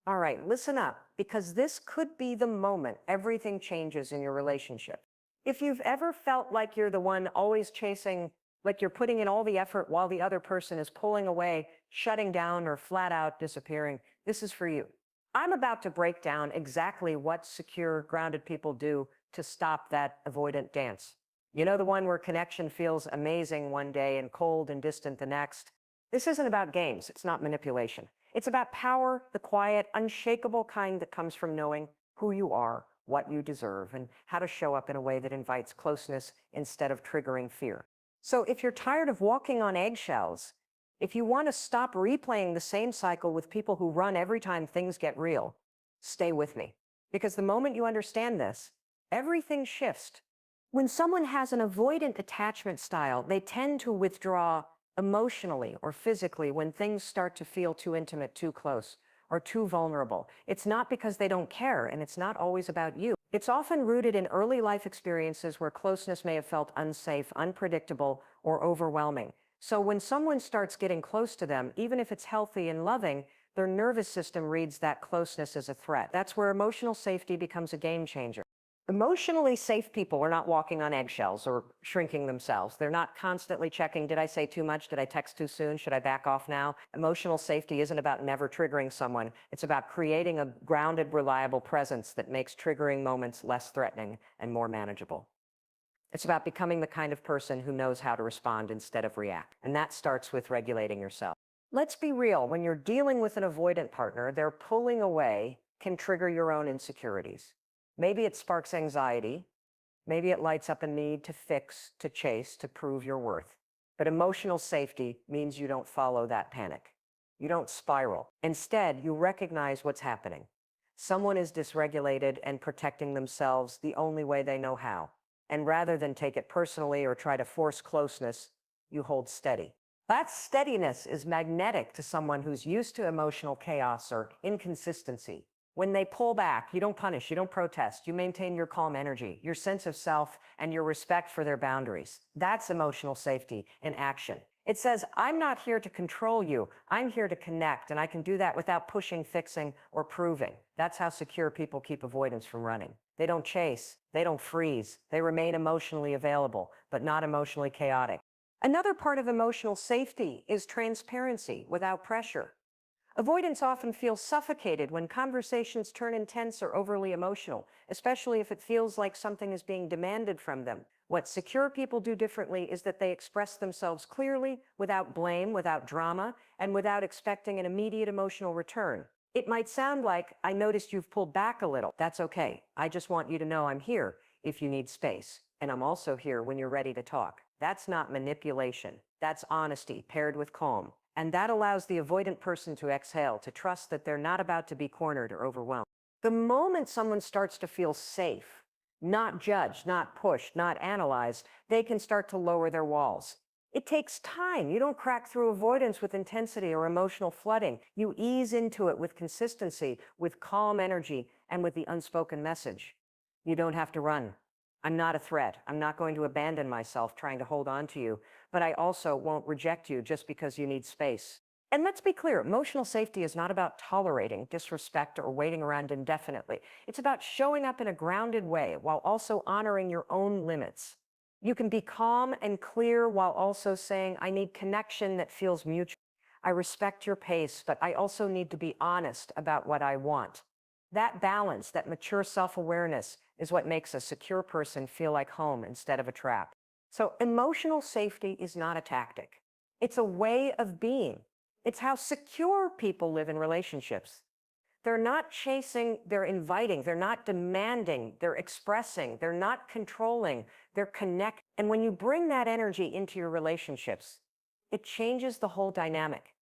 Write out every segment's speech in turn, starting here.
All right, listen up, because this could be the moment everything changes in your relationship. If you've ever felt like you're the one always chasing, like you're putting in all the effort while the other person is pulling away, shutting down, or flat out disappearing, this is for you. I'm about to break down exactly what secure, grounded people do to stop that avoidant dance. You know, the one where connection feels amazing one day and cold and distant the next? This isn't about games. It's not manipulation. It's about power, the quiet, unshakable kind that comes from knowing who you are, what you deserve, and how to show up in a way that invites closeness instead of triggering fear. So if you're tired of walking on eggshells, if you want to stop replaying the same cycle with people who run every time things get real, stay with me. Because the moment you understand this, everything shifts. When someone has an avoidant attachment style, they tend to withdraw emotionally or physically when things start to feel too intimate, too close, or too vulnerable. It's not because they don't care, and it's not always about you. It's often rooted in early life experiences where closeness may have felt unsafe, unpredictable, or overwhelming. So when someone starts getting close to them, even if it's healthy and loving, their nervous system reads that closeness as a threat. That's where emotional safety becomes a game changer. Emotionally safe people are not walking on eggshells or shrinking themselves. They're not constantly checking, did I say too much? Did I text too soon? Should I back off now? Emotional safety isn't about never triggering someone. It's about creating a grounded, reliable presence that makes triggering moments less threatening and more manageable. It's about becoming the kind of person who knows how to respond instead of react. And that starts with regulating yourself. Let's be real. When you're dealing with an avoidant partner, their pulling away can trigger your own insecurities. Maybe it sparks anxiety. Maybe it lights up a need to fix, to chase, to prove your worth. But emotional safety means you don't follow that panic. You don't spiral. Instead, you recognize what's happening. Someone is dysregulated and protecting themselves the only way they know how. And rather than take it personally or try to force closeness, you hold steady. That steadiness is magnetic to someone who's used to emotional chaos or inconsistency. When they pull back, you don't punish, you don't protest, you maintain your calm energy, your sense of self, and your respect for their boundaries. That's emotional safety in action. It says, I'm not here to control you, I'm here to connect, and I can do that without pushing, fixing, or proving. That's how secure people keep avoidance from running. They don't chase, they don't freeze, they remain emotionally available, but not emotionally chaotic. Another part of emotional safety is transparency without pressure. Avoidants often feel suffocated when conversations turn intense or overly emotional, especially if it feels like something is being demanded from them. What secure people do differently is that they express themselves clearly, without blame, without drama, and without expecting an immediate emotional return. It might sound like, I noticed you've pulled back a little. That's okay. I just want you to know I'm here if you need space. And I'm also here when you're ready to talk. That's not manipulation. That's honesty paired with calm. And that allows the avoidant person to exhale, to trust that they're not about to be cornered or overwhelmed. The moment someone starts to feel safe, not judged, not pushed, not analyzed, they can start to lower their walls. It takes time. You don't crack through avoidance with intensity or emotional flooding. You ease into it with consistency, with calm energy, and with the unspoken message. You don't have to run. I'm not a threat. I'm not going to abandon myself trying to hold on to you, but I also won't reject you just because you need space. And let's be clear, emotional safety is not about tolerating disrespect or waiting around indefinitely. It's about showing up in a grounded way while also honoring your own limits. You can be calm and clear while also saying, I need connection that feels mutual. I respect your pace, but I also need to be honest about what I want. That balance, that mature self-awareness, is what makes a secure person feel like home instead of a trap. So emotional safety is not a tactic. It's a way of being. It's how secure people live in relationships. They're not chasing, they're inviting, they're not demanding, they're expressing, they're not controlling, they're connecting. And when you bring that energy into your relationships, it changes the whole dynamic.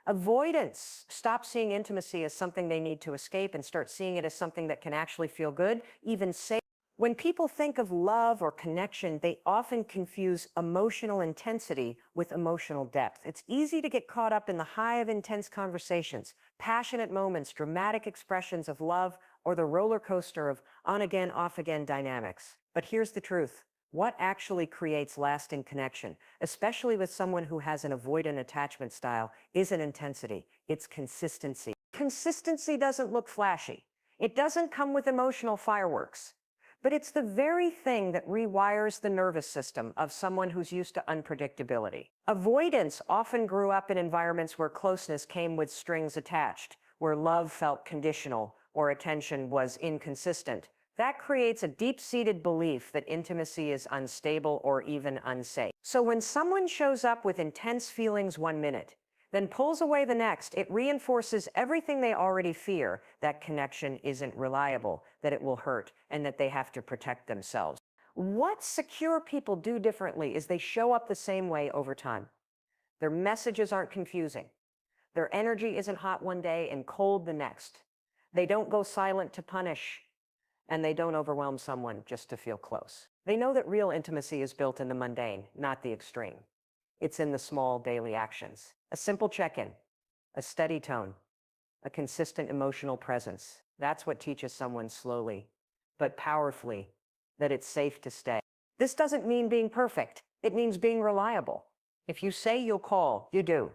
Avoidants stop seeing intimacy as something they need to escape and start seeing it as something that can actually feel good, even safe. When people think of love or connection, they often confuse emotional intensity with emotional depth. It's easy to get caught up in the high of intense conversations, passionate moments, dramatic expressions of love, or the roller coaster of on-again, off-again dynamics. But here's the truth. What actually creates lasting connection, especially with someone who has an avoidant attachment style, isn't intensity, it's consistency. Consistency doesn't look flashy. It doesn't come with emotional fireworks. But it's the very thing that rewires the nervous system of someone who's used to unpredictability. Avoidants often grew up in environments where closeness came with strings attached, where love felt conditional or attention was inconsistent. That creates a deep-seated belief that intimacy is unstable or even unsafe. So when someone shows up with intense feelings 1 minute, then pulls away the next, it reinforces everything they already fear, that connection isn't reliable, that it will hurt, and that they have to protect themselves. What secure people do differently is they show up the same way over time. Their messages aren't confusing. Their energy isn't hot one day and cold the next. They don't go silent to punish, and they don't overwhelm someone just to feel close. They know that real intimacy is built in the mundane, not the extreme. It's in the small daily actions. A simple check-in, a steady tone, a consistent emotional presence. That's what teaches someone slowly, but powerfully, that it's safe to stay. This doesn't mean being perfect. It means being reliable. If you say you'll call, you do.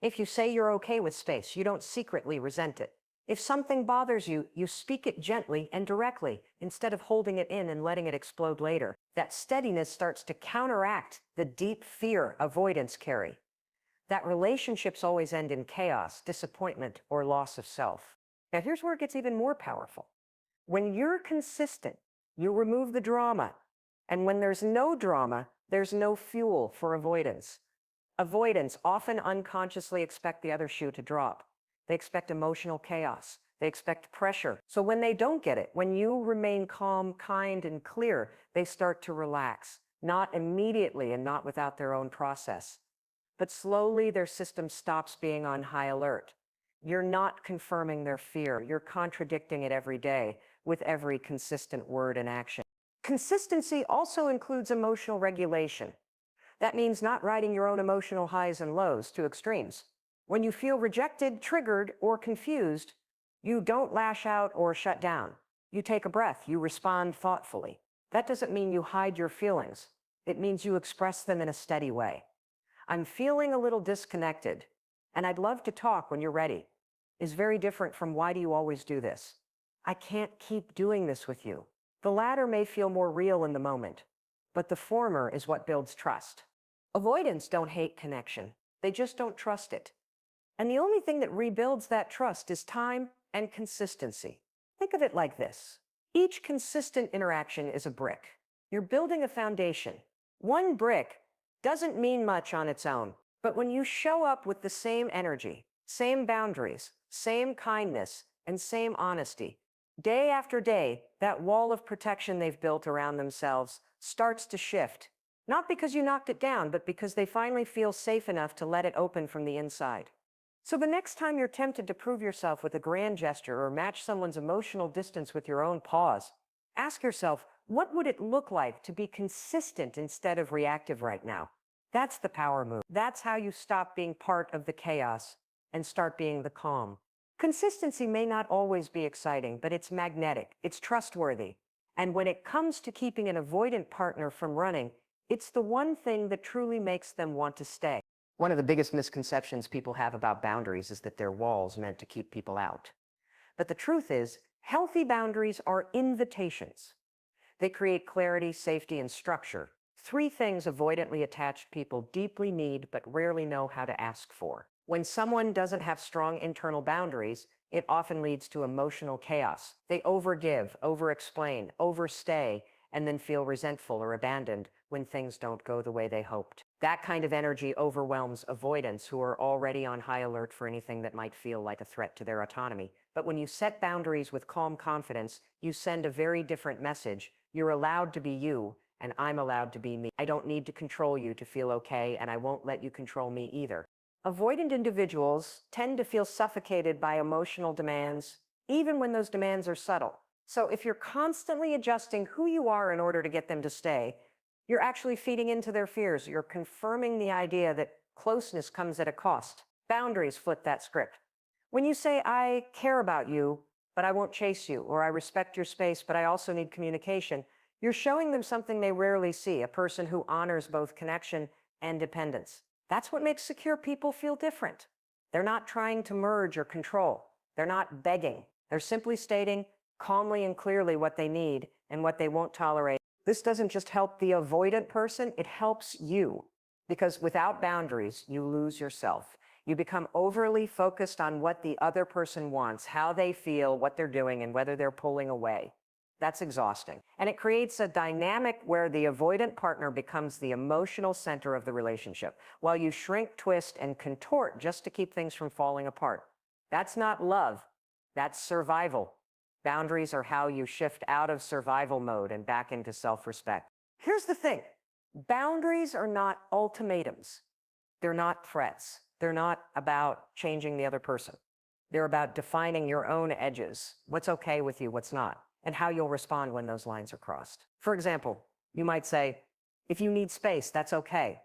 If you say you're okay with space, you don't secretly resent it. If something bothers you, you speak it gently and directly, instead of holding it in and letting it explode later. That steadiness starts to counteract the deep fear avoidants carry. That relationships always end in chaos, disappointment, or loss of self. Now here's where it gets even more powerful. When you're consistent, you remove the drama. And when there's no drama, there's no fuel for avoidance. Avoidants often unconsciously expect the other shoe to drop. They expect emotional chaos. They expect pressure. So when they don't get it, when you remain calm, kind, and clear, they start to relax. Not immediately and not without their own process. But slowly their system stops being on high alert. You're not confirming their fear. You're contradicting it every day with every consistent word and action. Consistency also includes emotional regulation. That means not riding your own emotional highs and lows to extremes. When you feel rejected, triggered, or confused, you don't lash out or shut down. You take a breath. You respond thoughtfully. That doesn't mean you hide your feelings. It means you express them in a steady way. I'm feeling a little disconnected, and I'd love to talk when you're ready, is very different from why do you always do this? I can't keep doing this with you. The latter may feel more real in the moment, but the former is what builds trust. Avoidants don't hate connection. They just don't trust it. And the only thing that rebuilds that trust is time and consistency. Think of it like this. Each consistent interaction is a brick. You're building a foundation. One brick doesn't mean much on its own, but when you show up with the same energy, same boundaries, same kindness, and same honesty, day after day, that wall of protection they've built around themselves starts to shift. Not because you knocked it down, but because they finally feel safe enough to let it open from the inside. So the next time you're tempted to prove yourself with a grand gesture or match someone's emotional distance with your own pause, ask yourself, what would it look like to be consistent instead of reactive right now? That's the power move. That's how you stop being part of the chaos and start being the calm. Consistency may not always be exciting, but it's magnetic, it's trustworthy. And when it comes to keeping an avoidant partner from running, it's the one thing that truly makes them want to stay. One of the biggest misconceptions people have about boundaries is that they're walls meant to keep people out. But the truth is, healthy boundaries are invitations. They create clarity, safety, and structure. 3 things avoidantly attached people deeply need but rarely know how to ask for. When someone doesn't have strong internal boundaries, it often leads to emotional chaos. They overgive, overexplain, overstay, and then feel resentful or abandoned when things don't go the way they hoped. That kind of energy overwhelms avoidants who are already on high alert for anything that might feel like a threat to their autonomy. But when you set boundaries with calm confidence, you send a very different message. You're allowed to be you, and I'm allowed to be me. I don't need to control you to feel okay, and I won't let you control me either. Avoidant individuals tend to feel suffocated by emotional demands, even when those demands are subtle. So if you're constantly adjusting who you are in order to get them to stay, you're actually feeding into their fears. You're confirming the idea that closeness comes at a cost. Boundaries flip that script. When you say, I care about you, but I won't chase you, or I respect your space, but I also need communication, you're showing them something they rarely see, a person who honors both connection and dependence. That's what makes secure people feel different. They're not trying to merge or control. They're not begging. They're simply stating calmly and clearly what they need and what they won't tolerate. This doesn't just help the avoidant person, it helps you. Because without boundaries, you lose yourself. You become overly focused on what the other person wants, how they feel, what they're doing, and whether they're pulling away. That's exhausting. And it creates a dynamic where the avoidant partner becomes the emotional center of the relationship, while you shrink, twist, and contort just to keep things from falling apart. That's not love. That's survival. Boundaries are how you shift out of survival mode and back into self-respect. Here's the thing. Boundaries are not ultimatums. They're not threats. They're not about changing the other person. They're about defining your own edges, what's okay with you, what's not, and how you'll respond when those lines are crossed. For example, you might say, if you need space, that's okay,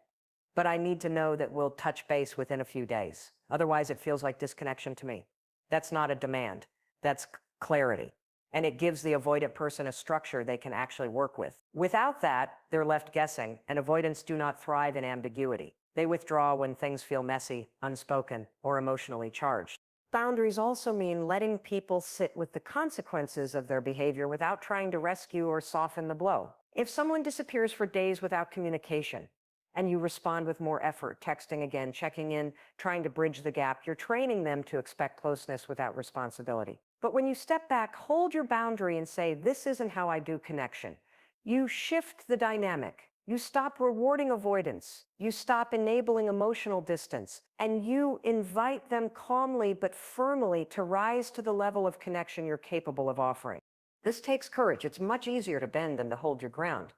but I need to know that we'll touch base within a few days. Otherwise, it feels like disconnection to me. That's not a demand. That's clarity. And it gives the avoidant person a structure they can actually work with. Without that, they're left guessing, and avoidants do not thrive in ambiguity. They withdraw when things feel messy, unspoken, or emotionally charged. Boundaries also mean letting people sit with the consequences of their behavior without trying to rescue or soften the blow. If someone disappears for days without communication, and you respond with more effort, texting again, checking in, trying to bridge the gap, you're training them to expect closeness without responsibility. But when you step back, hold your boundary and say, this isn't how I do connection. You shift the dynamic. You stop rewarding avoidance. You stop enabling emotional distance. And you invite them calmly but firmly to rise to the level of connection you're capable of offering. This takes courage. It's much easier to bend than to hold your ground,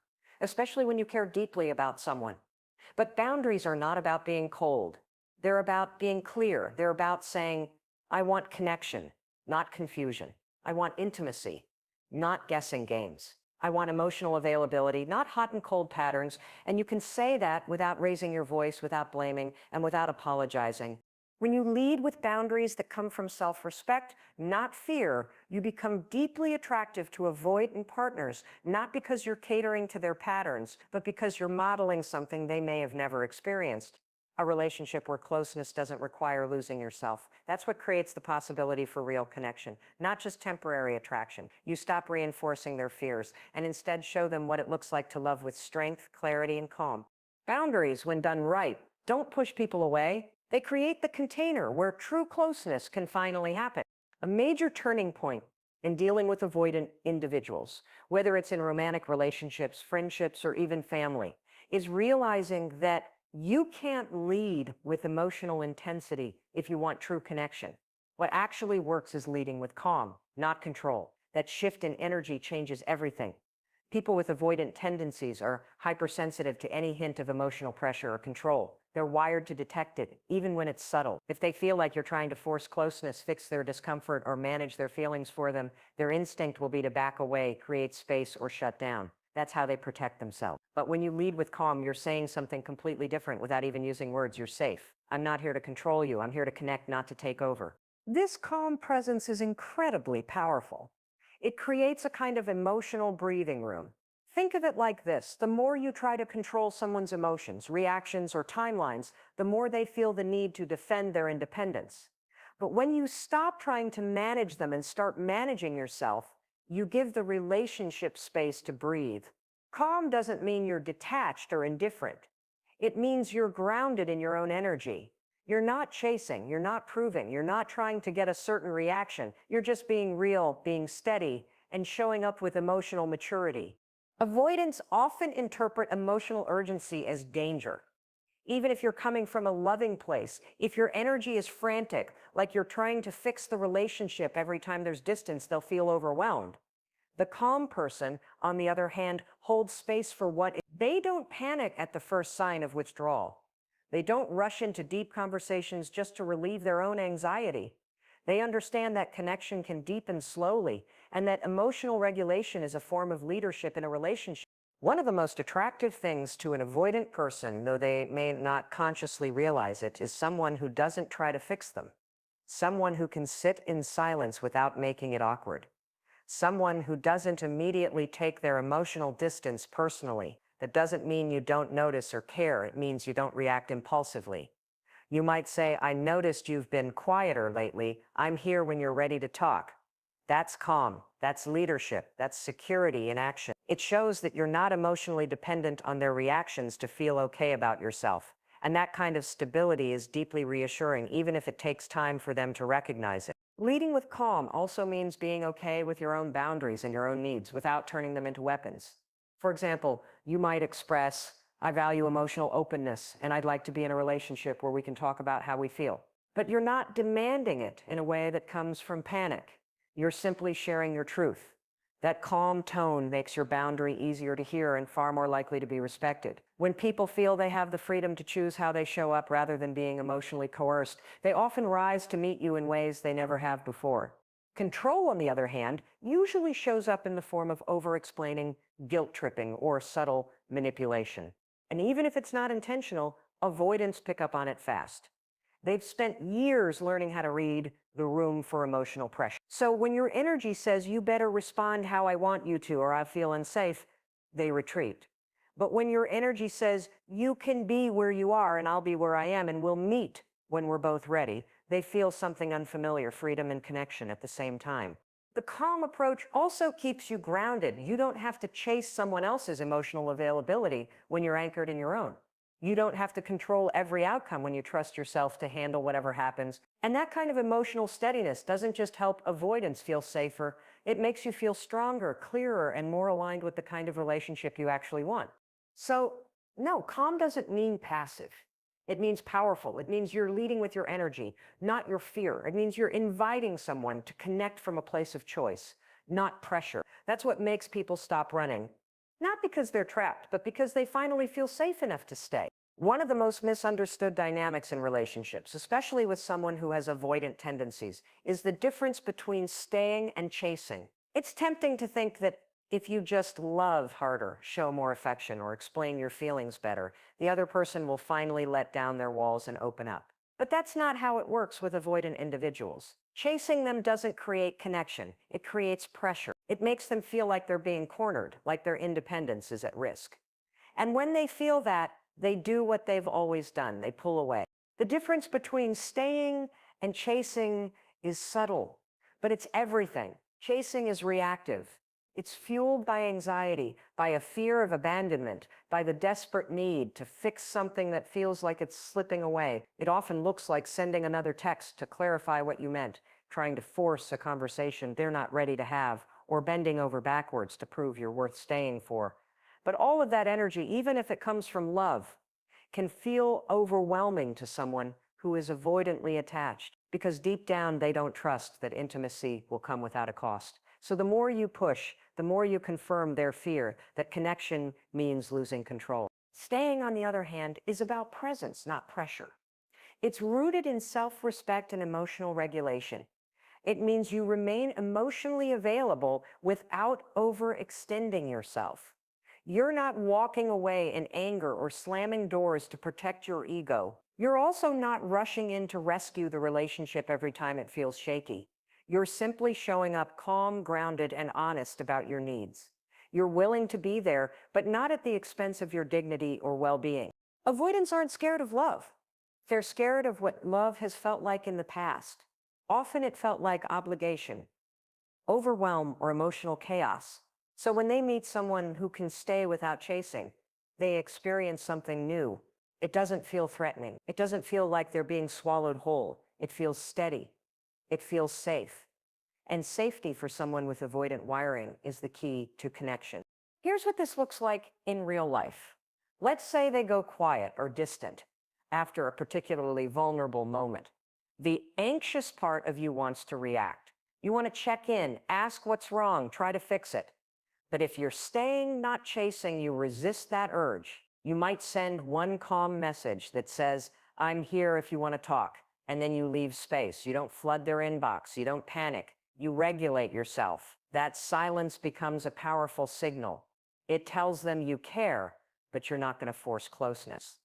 especially when you care deeply about someone. But boundaries are not about being cold. They're about being clear. They're about saying, I want connection, not confusion. I want intimacy, not guessing games. I want emotional availability, not hot and cold patterns. And you can say that without raising your voice, without blaming, and without apologizing. When you lead with boundaries that come from self-respect, not fear, you become deeply attractive to avoidant partners, not because you're catering to their patterns, but because you're modeling something they may have never experienced. A relationship where closeness doesn't require losing yourself. That's what creates the possibility for real connection, not just temporary attraction. You stop reinforcing their fears and instead show them what it looks like to love with strength, clarity, and calm. Boundaries, when done right, don't push people away. They create the container where true closeness can finally happen. A major turning point in dealing with avoidant individuals, whether it's in romantic relationships, friendships, or even family, is realizing that you can't lead with emotional intensity if you want true connection. What actually works is leading with calm, not control. That shift in energy changes everything. People with avoidant tendencies are hypersensitive to any hint of emotional pressure or control. They're wired to detect it, even when it's subtle. If they feel like you're trying to force closeness, fix their discomfort, or manage their feelings for them, their instinct will be to back away, create space, or shut down. That's how they protect themselves. But when you lead with calm, you're saying something completely different without even using words. You're safe. I'm not here to control you. I'm here to connect, not to take over. This calm presence is incredibly powerful. It creates a kind of emotional breathing room. Think of it like this. The more you try to control someone's emotions, reactions, or timelines, the more they feel the need to defend their independence. But when you stop trying to manage them and start managing yourself, you give the relationship space to breathe. Calm doesn't mean you're detached or indifferent. It means you're grounded in your own energy. You're not chasing, you're not proving, you're not trying to get a certain reaction. You're just being real, being steady, and showing up with emotional maturity. Avoidants often interpret emotional urgency as danger. Even if you're coming from a loving place, if your energy is frantic, like you're trying to fix the relationship every time there's distance, they'll feel overwhelmed. The calm person, on the other hand, holds space for what they don't panic at the first sign of withdrawal. They don't rush into deep conversations just to relieve their own anxiety. They understand that connection can deepen slowly and that emotional regulation is a form of leadership in a relationship. One of the most attractive things to an avoidant person, though they may not consciously realize it, is someone who doesn't try to fix them. Someone who can sit in silence without making it awkward. Someone who doesn't immediately take their emotional distance personally. That doesn't mean you don't notice or care. It means you don't react impulsively. You might say, I noticed you've been quieter lately. I'm here when you're ready to talk. That's calm. That's leadership. That's security in action. It shows that you're not emotionally dependent on their reactions to feel okay about yourself. And that kind of stability is deeply reassuring, even if it takes time for them to recognize it. Leading with calm also means being okay with your own boundaries and your own needs without turning them into weapons. For example, you might express, I value emotional openness, and I'd like to be in a relationship where we can talk about how we feel. But you're not demanding it in a way that comes from panic. You're simply sharing your truth. That calm tone makes your boundary easier to hear and far more likely to be respected. When people feel they have the freedom to choose how they show up rather than being emotionally coerced, they often rise to meet you in ways they never have before. Control, on the other hand, usually shows up in the form of over-explaining, guilt-tripping, or subtle manipulation. And even if it's not intentional, avoidants pick up on it fast. They've spent years learning how to read the room for emotional pressure. So when your energy says you better respond how I want you to or I feel unsafe, they retreat. But when your energy says you can be where you are and I'll be where I am and we'll meet when we're both ready, they feel something unfamiliar, freedom and connection at the same time. The calm approach also keeps you grounded. You don't have to chase someone else's emotional availability when you're anchored in your own. You don't have to control every outcome when you trust yourself to handle whatever happens. And that kind of emotional steadiness doesn't just help avoidance feel safer, it makes you feel stronger, clearer, and more aligned with the kind of relationship you actually want. So, no, calm doesn't mean passive. It means powerful. It means you're leading with your energy, not your fear. It means you're inviting someone to connect from a place of choice, not pressure. That's what makes people stop running. Not because they're trapped, but because they finally feel safe enough to stay. One of the most misunderstood dynamics in relationships, especially with someone who has avoidant tendencies, is the difference between staying and chasing. It's tempting to think that if you just love harder, show more affection, or explain your feelings better, the other person will finally let down their walls and open up. But that's not how it works with avoidant individuals. Chasing them doesn't create connection. It creates pressure. It makes them feel like they're being cornered, like their independence is at risk. And when they feel that, they do what they've always done. They pull away. The difference between staying and chasing is subtle, but it's everything. Chasing is reactive. It's fueled by anxiety, by a fear of abandonment, by the desperate need to fix something that feels like it's slipping away. It often looks like sending another text to clarify what you meant, trying to force a conversation they're not ready to have, or bending over backwards to prove you're worth staying for. But all of that energy, even if it comes from love, can feel overwhelming to someone who is avoidantly attached, because deep down they don't trust that intimacy will come without a cost. So the more you push, the more you confirm their fear that connection means losing control. Staying, on the other hand, is about presence, not pressure. It's rooted in self-respect and emotional regulation. It means you remain emotionally available without overextending yourself. You're not walking away in anger or slamming doors to protect your ego. You're also not rushing in to rescue the relationship every time it feels shaky. You're simply showing up calm, grounded, and honest about your needs. You're willing to be there, but not at the expense of your dignity or well-being. Avoidants aren't scared of love. They're scared of what love has felt like in the past. Often it felt like obligation, overwhelm, or emotional chaos. So when they meet someone who can stay without chasing, they experience something new. It doesn't feel threatening. It doesn't feel like they're being swallowed whole. It feels steady. It feels safe. And safety for someone with avoidant wiring is the key to connection. Here's what this looks like in real life. Let's say they go quiet or distant after a particularly vulnerable moment. The anxious part of you wants to react. You want to check in, ask what's wrong, try to fix it. But if you're staying, not chasing, you resist that urge. You might send one calm message that says, I'm here if you want to talk, and then you leave space. You don't flood their inbox. You don't panic. You regulate yourself. That silence becomes a powerful signal. It tells them you care, but you're not going to force closeness.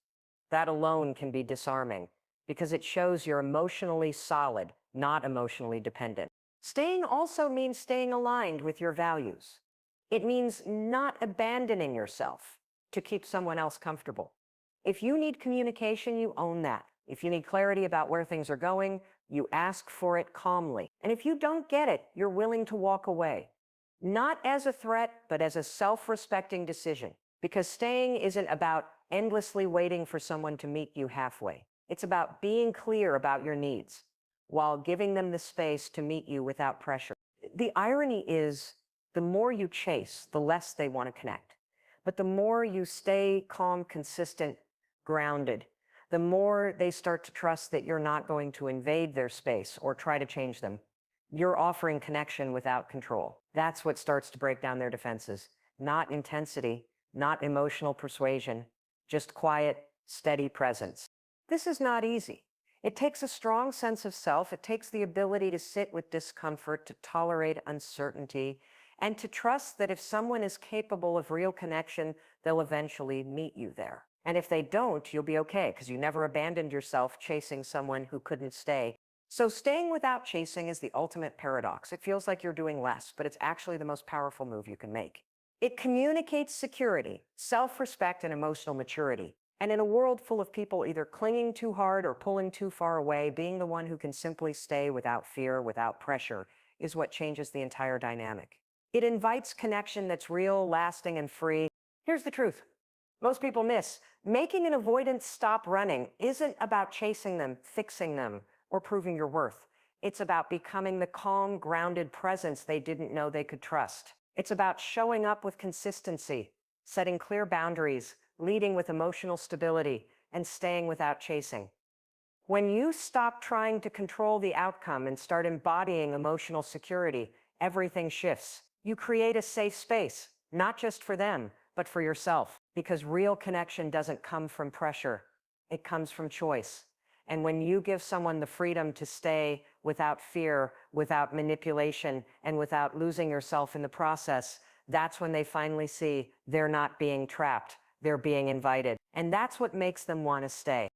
That alone can be disarming because it shows you're emotionally solid, not emotionally dependent. Staying also means staying aligned with your values. It means not abandoning yourself to keep someone else comfortable. If you need communication, you own that. If you need clarity about where things are going, you ask for it calmly. And if you don't get it, you're willing to walk away. Not as a threat, but as a self-respecting decision. Because staying isn't about endlessly waiting for someone to meet you halfway. It's about being clear about your needs while giving them the space to meet you without pressure. The irony is, the more you chase, the less they want to connect. But the more you stay calm, consistent, grounded, the more they start to trust that you're not going to invade their space or try to change them. You're offering connection without control. That's what starts to break down their defenses. Not intensity, not emotional persuasion, just quiet, steady presence. This is not easy. It takes a strong sense of self. It takes the ability to sit with discomfort, to tolerate uncertainty, and to trust that if someone is capable of real connection, they'll eventually meet you there. And if they don't, you'll be okay, because you never abandoned yourself chasing someone who couldn't stay. So staying without chasing is the ultimate paradox. It feels like you're doing less, but it's actually the most powerful move you can make. It communicates security, self-respect, and emotional maturity. And in a world full of people either clinging too hard or pulling too far away, being the one who can simply stay without fear, without pressure, is what changes the entire dynamic. It invites connection that's real, lasting, and free. Here's the truth. Most people miss. Making an avoidant stop running isn't about chasing them, fixing them, or proving your worth. It's about becoming the calm, grounded presence they didn't know they could trust. It's about showing up with consistency, setting clear boundaries, leading with emotional stability, and staying without chasing. When you stop trying to control the outcome and start embodying emotional security, everything shifts. You create a safe space, not just for them, but for yourself. Because real connection doesn't come from pressure. It comes from choice. And when you give someone the freedom to stay without fear, without manipulation, and without losing yourself in the process, that's when they finally see they're not being trapped. They're being invited. And that's what makes them want to stay.